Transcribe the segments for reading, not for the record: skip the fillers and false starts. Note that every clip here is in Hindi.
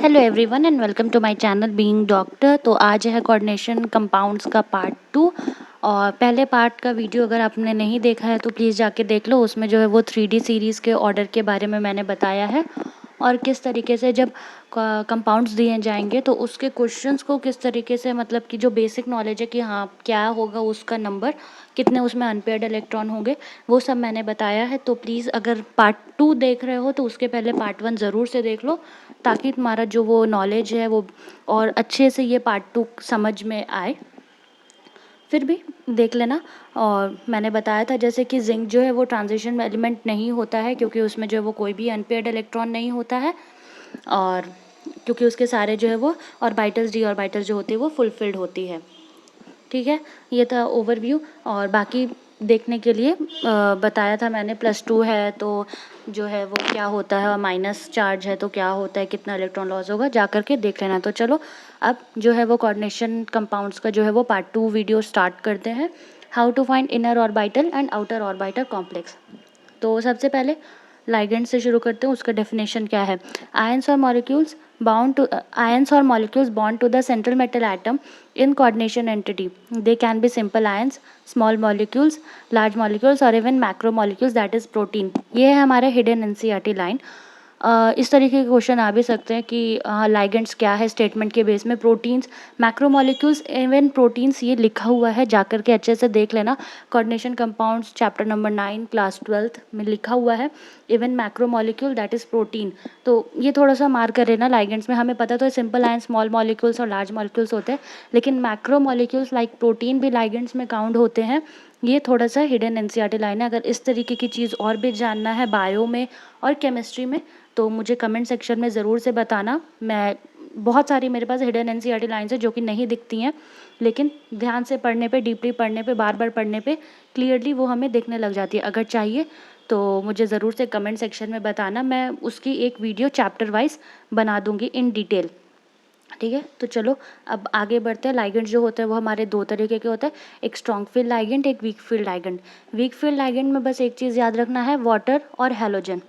Hello everyone and welcome to my channel being doctor. तो आज है कोऑर्डिनेशन कंपाउंड्स का पार्ट 2। और पहले पार्ट का वीडियो अगर आपने नहीं देखा है तो प्लीज़ जाके देख लो। उसमें जो है वो 3D सीरीज़ के ऑर्डर के बारे में मैंने बताया है और किस तरीके से जब कंपाउंड्स दिए जाएंगे तो उसके क्वेश्चंस को किस तरीके से, मतलब कि जो बेसिक नॉलेज है कि हाँ क्या होगा उसका नंबर, कितने उसमें अनपेयर्ड इलेक्ट्रॉन होंगे, वो सब मैंने बताया है। तो प्लीज़ अगर पार्ट 2 देख रहे हो तो उसके पहले पार्ट 1 ज़रूर से देख लो, ताकि तुम्हारा जो वो नॉलेज है वो और अच्छे से ये पार्ट 2 समझ में आए। फिर भी देख लेना। और मैंने बताया था जैसे कि जिंक जो है वो ट्रांजिशन एलिमेंट नहीं होता है, क्योंकि उसमें जो है वो कोई भी अनपेयर्ड इलेक्ट्रॉन नहीं होता है, और क्योंकि उसके सारे जो है वो ऑर्बिटल्स, डी ऑर्बिटल्स जो होती है वो फुलफिल्ड होती है। ठीक है, ये था ओवरव्यू। और बाकी देखने के लिए बताया था मैंने, +2 है तो जो है वो क्या होता है, और माइनस चार्ज है तो क्या होता है, कितना इलेक्ट्रॉन लॉस होगा, जा करके देख लेना। तो चलो अब जो है वो कोऑर्डिनेशन कंपाउंड्स का जो है वो पार्ट 2 वीडियो स्टार्ट करते हैं। How to find inner orbital and outer orbital complex. तो सबसे पहले लाइगेंड से शुरू करते हैं, उसका डेफिनेशन क्या है। आयंस और molecules bond to the central metal atom in coordination entity. They can be simple ions, small molecules, large molecules or even macromolecules, that is protein. ये है हमारे hidden NCERT लाइन। इस तरीके के क्वेश्चन आ भी सकते हैं कि लाइगेंड्स क्या है स्टेटमेंट के बेस में, प्रोटीन्स, मैक्रोमोलिक्यूल्स, इवन प्रोटीन्स, ये लिखा हुआ है, जाकर के अच्छे से देख लेना। Coordination compounds chapter number 9 class 12 में लिखा हुआ है। Even macromolecule that is protein. तो ये थोड़ा सा मार कर लेना। लाइगेंड्स में हमें पता तो है सिंपल आयन, स्मॉल मॉलिक्यूल्स और लार्ज मॉलिक्यूल्स होते हैं, लेकिन मैक्रोमोलिक्यूल्स लाइक प्रोटीन भी लाइगेंड्स में काउंट होते हैं। ये थोड़ा सा हिडन एनसीईआरटी लाइन है। अगर इस तरीके की चीज़ और भी जानना है बायो में और केमिस्ट्री में तो मुझे कमेंट सेक्शन में ज़रूर से बताना। मैं बहुत सारी मेरे पास हिडन एनसीईआरटी लाइन्स है जो कि नहीं दिखती हैं, लेकिन ध्यान से पढ़ने पे, डीपली पढ़ने पे, बार बार पढ़ने पे क्लियरली वो हमें दिखने लग जाती है। अगर चाहिए तो मुझे ज़रूर से कमेंट सेक्शन में बताना, मैं उसकी एक वीडियो चैप्टर वाइज बना दूँगी इन डिटेल। ठीक है, तो चलो अब आगे बढ़ते हैं। लाइगेंड जो होते हैं वो हमारे दो तरीके के होते हैं, एक स्ट्रॉन्ग फील्ड लाइगेंड, एक weak field ligand. Weak field ligand में बस एक चीज़ याद रखना है, वाटर और हैलोजन।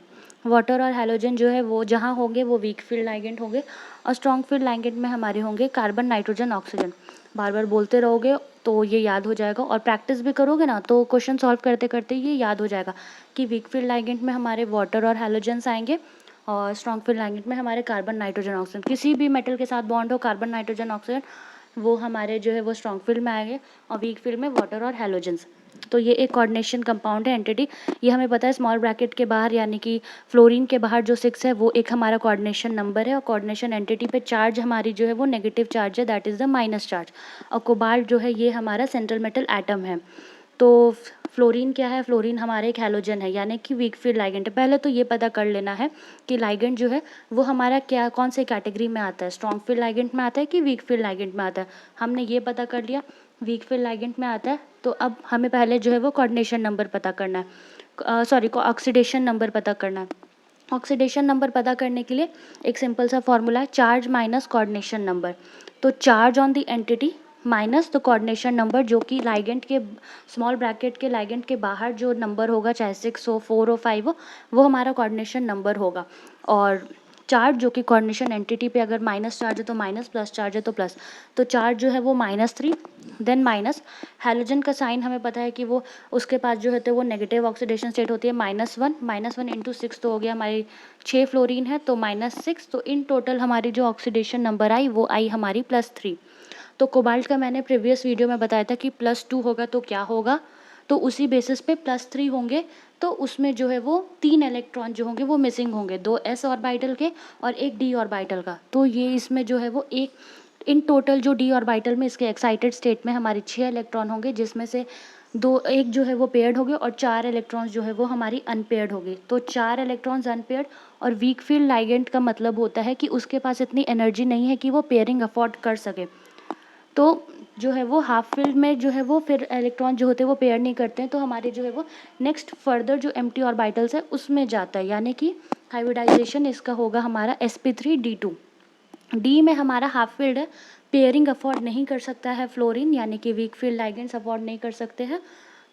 वाटर और हैलोजन जो है वो जहाँ होंगे वो वीक फील्ड लाइगेंड होंगे, और स्ट्रॉन्ग फील्ड लाइगेंड में हमारे होंगे कार्बन, नाइट्रोजन, ऑक्सीजन। बार बार बोलते रहोगे तो ये याद हो जाएगा, और प्रैक्टिस भी करोगे ना तो क्वेश्चन सॉल्व करते करते ये याद हो जाएगा कि वीक फील्ड लाइगेंड में हमारे वाटर और हैलोजन्स आएंगे, और स्ट्रॉन्ग फील्ड लाइगेंड में हमारे कार्बन, नाइट्रोजन, ऑक्सीजन। किसी भी मेटल के साथ बॉन्ड हो, कार्बन, नाइट्रोजन, ऑक्सीजन, वो हमारे जो है वो स्ट्रॉन्ग फील्ड में आएंगे, और वीक फील्ड में वाटर और हैलोजन्स। तो ये एक कोऑर्डिनेशन कंपाउंड है, एंटिटी। ये हमें पता है स्मॉल ब्रैकेट के बाहर, यानी कि फ्लोरीन के बाहर जो 6 है वो एक हमारा कोऑर्डिनेशन नंबर है, और कोऑर्डिनेशन एंटिटी पे चार्ज हमारी जो है वो नेगेटिव चार्ज है, that is the minus charge. और कोबाल्ट जो है ये हमारा सेंट्रल मेटल एटम है। तो फ्लोरीन क्या है, फ्लोरीन हमारे एक हैलोजन है, यानी कि वीक फील्ड लाइगेंड है। पहले तो ये पता कर लेना है कि लाइगेंड जो है वो हमारा क्या, कौन से कैटेगरी में आता है, स्ट्रॉन्ग फील्ड लाइगेंड में आता है कि वीक फील्ड लाइगेंड में आता है। हमने ये पता कर लिया वीक फील्ड लाइगेंड में आता है। तो अब हमें पहले जो है वो कोऑर्डिनेशन नंबर पता करना है, सॉरी ऑक्सीडेशन नंबर पता करना है। ऑक्सीडेशन नंबर पता करने के लिए एक सिंपल सा फॉर्मूला है, चार्ज माइनस कोऑर्डिनेशन नंबर। तो charge on the entity minus the coordination number, जो कि लाइगेंड के स्मॉल ब्रैकेट के लाइगेंड के बाहर जो नंबर होगा, चाहे 6 हो, 4 हो, 5 हो, वो हमारा कोऑर्डिनेशन नंबर होगा। और चार्ज जो कि कोऑर्डिनेशन एंटिटी पे अगर माइनस चार्ज है तो माइनस, प्लस चार्ज है तो प्लस। तो चार्ज जो है वो -3, देन माइनस। हैलोजन का साइन हमें पता है कि वो उसके पास जो है तो वो नेगेटिव ऑक्सीडेशन स्टेट होती है, -1, -1 इंटू 6 तो हो गया हमारी 6 फ्लोरीन है तो -6। तो इन टोटल हमारी जो ऑक्सीडेशन नंबर आई वो आई हमारी +3। तो कोबाल्ट का मैंने प्रीवियस वीडियो में बताया था कि +2 होगा तो क्या होगा, तो उसी बेसिस पे +3 होंगे। तो उसमें जो है वो 3 इलेक्ट्रॉन जो होंगे वो मिसिंग होंगे, 2 s ऑर्बिटल के और 1 d ऑर्बिटल का। तो ये इसमें जो है वो एक इन टोटल जो d ऑर्बिटल में इसके एक्साइटेड स्टेट में हमारी 6 इलेक्ट्रॉन होंगे, जिसमें से एक जो है वो पेयर्ड होंगे और 4 इलेक्ट्रॉन्स जो है वो हमारी अनपेयर्ड होगी। तो 4 इलेक्ट्रॉन्स अनपेयर्ड। और वीक फील्ड लाइगेंड का मतलब होता है कि उसके पास इतनी एनर्जी नहीं है कि वो पेयरिंग अफोर्ड कर सके। तो जो है वो हाफ फील्ड में जो है वो फिर इलेक्ट्रॉन जो होते हैं वो पेयर नहीं करते हैं, तो हमारे जो है वो नेक्स्ट फर्दर जो एम्प्टी ऑर्बिटल्स है उसमें जाता है, यानी कि हाइब्रिडाइजेशन इसका होगा हमारा sp3d2। डी में हमारा हाफ फील्ड है, पेयरिंग अफोर्ड नहीं कर सकता है फ्लोरीन, यानी कि वीक फील्ड लाइगेंड्स अफोर्ड नहीं कर सकते हैं,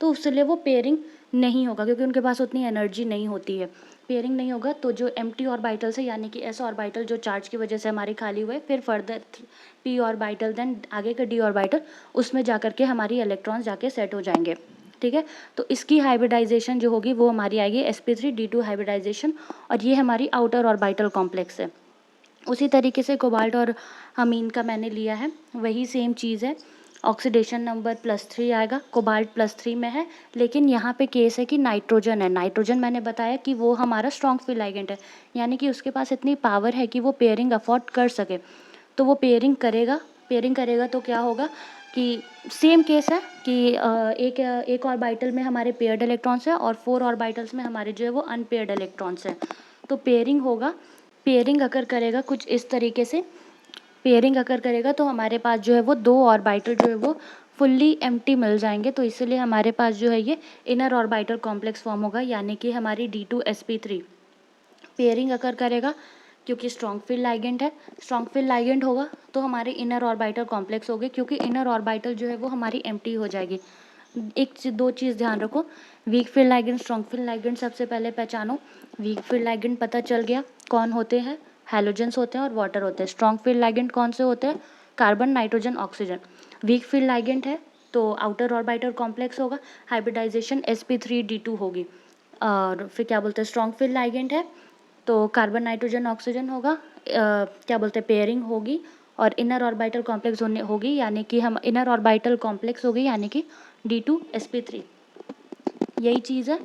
तो उसके लिए वो पेयरिंग नहीं होगा क्योंकि उनके पास उतनी एनर्जी नहीं होती है। पेयरिंग नहीं होगा तो जो एम्प्टी ऑर्बिटल्स है यानी कि एस ऑर्बिटल जो चार्ज की वजह से हमारी खाली हुए, फिर फर्दर पी ऑर्बिटल, देन आगे का डी ऑर्बिटल, उसमें जा कर के हमारी इलेक्ट्रॉन्स जाके सेट हो जाएंगे। ठीक है, तो इसकी हाइब्रिडाइजेशन जो होगी वो हमारी आएगी sp3d2 हाइब्रिडाइजेशन, और ये हमारी आउटर ऑर्बिटल कॉम्प्लेक्स है। उसी तरीके से कोबाल्ट और अमीन का मैंने लिया है, वही सेम चीज़ है। ऑक्सीडेशन नंबर +3 आएगा, कोबाल्ट +3 में है, लेकिन यहाँ पे केस है कि नाइट्रोजन है। नाइट्रोजन मैंने बताया कि वो हमारा स्ट्रॉन्ग फिल लाइगेंट है, यानी कि उसके पास इतनी पावर है कि वो पेयरिंग अफोर्ड कर सके, तो वो पेयरिंग करेगा। पेयरिंग करेगा तो क्या होगा कि सेम केस है कि एक ऑर्बिटल में हमारे पेयर्ड इलेक्ट्रॉन्स है और 4 ऑर्बिटल्स में हमारे जो है वो अनपेयर्ड इलेक्ट्रॉन्स हैं। तो पेयरिंग होगा, पेयरिंग अगर करेगा कुछ इस तरीके से, पेयरिंग अगर करेगा तो हमारे पास जो है वो 2 ऑर्बिटल जो है वो फुल्ली एम्प्टी मिल जाएंगे, तो इसलिए हमारे पास जो है ये इनर ऑर्बिटल कॉम्प्लेक्स फॉर्म होगा, यानी कि हमारी D2sp3 पेयरिंग अगर करेगा क्योंकि स्ट्रॉन्ग फील्ड लाइगेंट है, स्ट्रॉन्ग फील्ड लाइगेंट होगा तो हमारे इनर ऑर्बिटल कॉम्प्लेक्स होंगे, क्योंकि इनर ऑर्बिटल जो है वो हमारी एम्प्टी हो जाएगी। दो चीज़ ध्यान रखो, weak field ligand, strong field ligand सबसे पहले पहचानो। वीक फील्ड लाइगेंट पता चल गया कौन होते हैं, हैलोजेंस होते हैं और वाटर होते हैं। स्ट्रॉन्ग फील्ड लाइगेंट कौन से होते हैं, carbon, nitrogen, oxygen. Weak field ligand है तो आउटर ऑर्बिटल कॉम्प्लेक्स होगा, हाइब्रिडाइजेशन sp3d2 होगी। और फिर क्या बोलते हैं, स्ट्रॉन्ग फील्ड लाइगेंट है तो कार्बन, नाइट्रोजन, ऑक्सीजन होगा, क्या बोलते हैं, पेयरिंग होगी और इनर ऑर्बिटल कॉम्प्लेक्स होगी, यानी कि हम इनर ऑर्बिटल कॉम्प्लेक्स होगी यानी कि D2sp3। यही चीज़ है।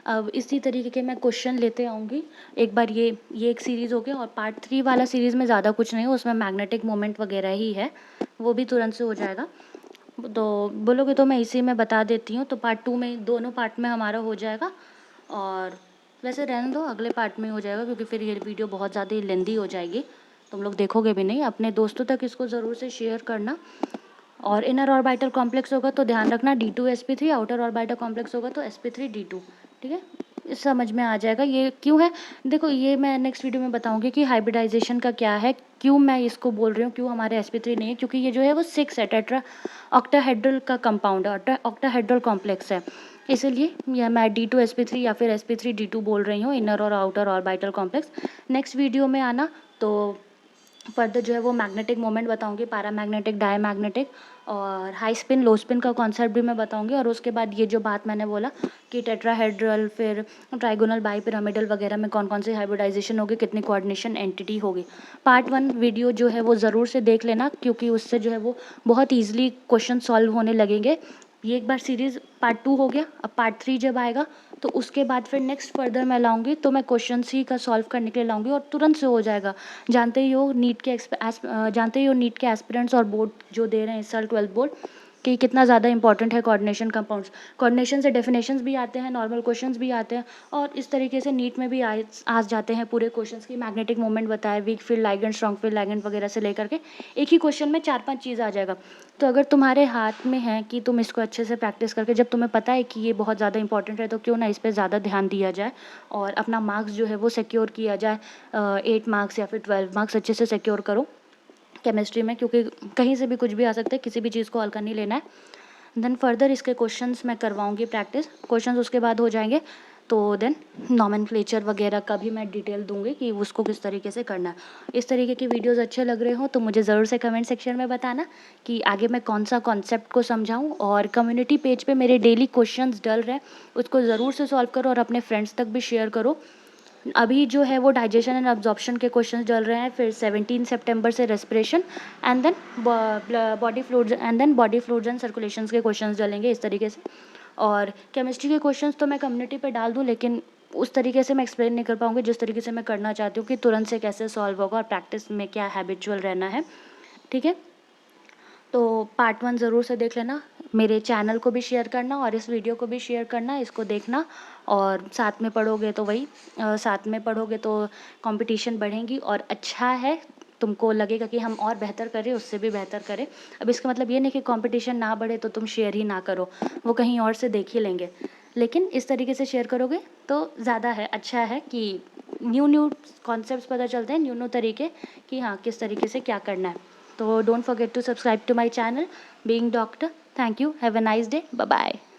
अब इसी तरीके के मैं क्वेश्चन लेते आऊँगी। एक बार ये एक सीरीज़ हो गया, और पार्ट 3 वाला सीरीज़ में ज़्यादा कुछ नहीं है, उसमें मैग्नेटिक मोमेंट वगैरह ही है, वो भी तुरंत से हो जाएगा। तो बोलोगे तो मैं इसी में बता देती हूँ, तो पार्ट 2 में, दोनों पार्ट में हमारा हो जाएगा। और वैसे रहने दो, अगले पार्ट में हो जाएगा, क्योंकि फिर ये वीडियो बहुत ज़्यादा ही लेंदी हो जाएगी, तुम लोग देखोगे भी नहीं। अपने दोस्तों तक इसको ज़रूर से शेयर करना। और इनर ऑर्बिटल कॉम्प्लेक्स होगा तो ध्यान रखना D2sp3, आउटर ऑर्बिटल कॉम्प्लेक्स होगा तो sp3d2। ठीक है, इस समझ में आ जाएगा ये क्यों है। देखो, ये मैं नेक्स्ट वीडियो में बताऊंगी कि हाइब्रिडाइजेशन का क्या है, क्यों मैं इसको बोल रही हूँ, क्यों हमारे sp3 नहीं है, क्योंकि ये जो है वो 6 है, टेट्रा ऑक्टाहेड्रल का कंपाउंड है, ऑक्टाहेड्रल कॉम्प्लेक्स है, इसलिए यह मैं D2sp3 या फिर sp3d2 बोल रही हूँ, इनर और outer orbital complex. Next video में आना तो फर्दर जो है वो मैग्नेटिक मोमेंट बताऊंगी, पैरामैग्नेटिक, डायमैग्नेटिक, और हाई स्पिन, लो स्पिन का कॉन्सेप्ट भी मैं बताऊंगी। और उसके बाद ये जो बात मैंने बोला कि टेट्राहेड्रल, फिर ट्राइगोनल, बाईपिरामिडल वगैरह में कौन कौन सी हाइब्रिडाइजेशन होगी, कितनी कोऑर्डिनेशन एंटिटी होगी, पार्ट 1 वीडियो जो है वो ज़रूर से देख लेना, क्योंकि उससे जो है वो बहुत ईजिली क्वेश्चन सॉल्व होने लगेंगे। ये एक बार सीरीज़ पार्ट 2 हो गया, अब पार्ट 3 जब आएगा तो उसके बाद फिर नेक्स्ट फर्दर मैं लाऊंगी, तो मैं क्वेश्चन ही का सॉल्व करने के लिए लाऊंगी और तुरंत से हो जाएगा। जानते ही हो नीट के एस्पिरेंट्स और बोर्ड जो दे रहे हैं इस साल 12th बोर्ड, कि कितना ज़्यादा इंपॉर्टेंट है कोऑर्डिनेशन कंपाउंड्स। कोऑर्डिनेशन से डेफिनेशंस भी आते हैं, नॉर्मल क्वेश्चंस भी आते हैं, और इस तरीके से नीट में भी आ जाते हैं पूरे क्वेश्चंस की। मैग्नेटिक मोमेंट बताया, weak field ligand, strong field ligand वगैरह से लेकर के एक ही क्वेश्चन में 4-5 चीज़ आ जाएगा। तो अगर तुम्हारे हाथ में है कि तुम इसको अच्छे से प्रैक्टिस करके, जब तुम्हें पता है कि ये बहुत ज़्यादा इंपॉर्टेंट है, तो क्यों ना इस पर ज़्यादा ध्यान दिया जाए और अपना मार्क्स जो है वो सिक्योर किया जाए। 8 मार्क्स या फिर 12 मार्क्स अच्छे से सिक्योर करो केमिस्ट्री में, क्योंकि कहीं से भी कुछ भी आ सकता है, किसी भी चीज़ को हल्का नहीं लेना है। देन फर्दर इसके क्वेश्चंस मैं करवाऊंगी प्रैक्टिस, क्वेश्चंस उसके बाद हो जाएंगे, तो देन नॉमेनक्लेचर वगैरह का भी मैं डिटेल दूंगी कि उसको किस तरीके से करना है। इस तरीके के वीडियोस अच्छे लग रहे हो तो मुझे ज़रूर से कमेंट सेक्शन में बताना कि आगे मैं कौन सा कॉन्सेप्ट को समझाऊं। और कम्युनिटी पेज पे मेरे डेली क्वेश्चंस डल रहे हैं, उसको ज़रूर से सॉल्व करो और अपने फ्रेंड्स तक भी शेयर करो। अभी जो है वो डाइजेशन एंड अब्जॉर्प्शन के क्वेश्चंस डल रहे हैं, फिर 17 सितंबर से respiration and then body fluids and circulations के क्वेश्चंस डलेंगे इस तरीके से। और केमिस्ट्री के क्वेश्चंस तो मैं कम्युनिटी पे डाल दूं, लेकिन उस तरीके से मैं एक्सप्लेन नहीं कर पाऊंगी जिस तरीके से मैं करना चाहती हूँ, कि तुरंत से कैसे सॉल्व होगा और प्रैक्टिस में क्या हैबिचुअल रहना है। ठीक है, तो पार्ट 1 ज़रूर से देख लेना, मेरे चैनल को भी शेयर करना और इस वीडियो को भी शेयर करना, इसको देखना। और साथ में पढ़ोगे तो साथ में पढ़ोगे तो कंपटीशन बढ़ेगी और अच्छा है, तुमको लगेगा कि हम और बेहतर करें, उससे भी बेहतर करें। अब इसका मतलब ये नहीं कि कंपटीशन ना बढ़े तो तुम शेयर ही ना करो, वो कहीं और से देख ही लेंगे, लेकिन इस तरीके से शेयर करोगे तो ज़्यादा है, अच्छा है कि न्यू कॉन्सेप्ट्स पता चलते हैं, न्यू तरीके कि हाँ किस तरीके से क्या करना है। So don't forget to subscribe to my channel, Being Doctor. Thank you. Have a nice day. Bye bye.